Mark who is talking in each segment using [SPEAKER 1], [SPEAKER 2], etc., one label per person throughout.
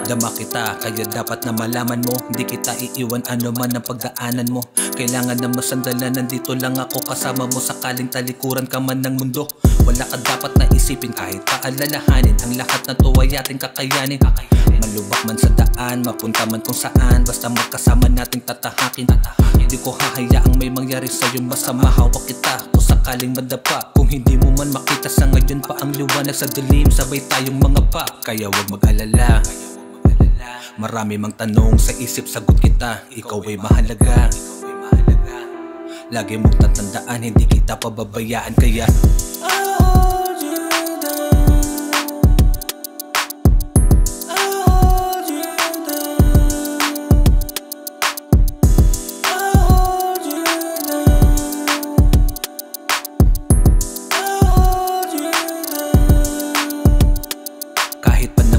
[SPEAKER 1] Dama kita, kaya dapat na malaman mo, hindi kita iiwan ano man ang pagdaanan mo. Kailangan na masandalan, nandito lang ako kasama mo. Sakaling talikuran ka man ng mundo, wala ka dapat na isipin kahit paalalahanin. Ang lahat ng tuway ating kakayanin. Malubak man sa daan, mapunta man kung saan, basta magkasama nating tatahakin. Hindi ko hahayaang may mangyari sa'yo, basta mahawak kita kung sakaling madapa. Kung hindi mo man makita sa ngayon pa ang liwanag sa dilim, sabay tayong mga pa. Kaya wag mag-alala, marami mang tanong sa isip, sagot kita, ikaw ay mahalaga. Lagi mong tatandaan, hindi kita pababayaan. Kaya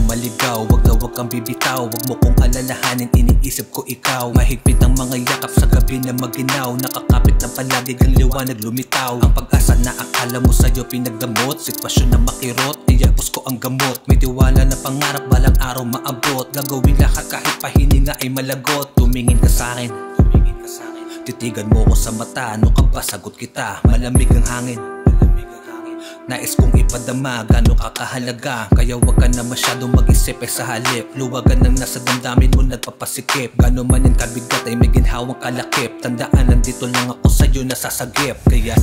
[SPEAKER 1] maligaw, wag na wag kang bibitaw. Wag mo kong alalahanin, iniisip ko ikaw. Mahigpit ang mga yakap sa gabi na maginaw. Nakakapit ng palagi ang liwanag lumitaw. Ang pag-asa na akala mo sa'yo pinagdamot, sitwasyon na makirot, iyapos ko ang gamot. May tiwala na pangarap, balang araw maabot. Gagawin lahat kahit pahininga ay malagot. Tumingin ka sa'kin, titigan mo ko sa mata. Ano ka ba? Sagot kita, malamig ang hangin. Nais kong ipadama, gano'n kakahalaga. Kaya wag ka na masyadong mag-isip ay sa halip. Luwagan ng nasa damdamin mo nagpapasikip. Gano'n man yung kabigat ay may ginhawang kalakip. Tandaan, nandito lang ako sa'yo nasasagip. Kaya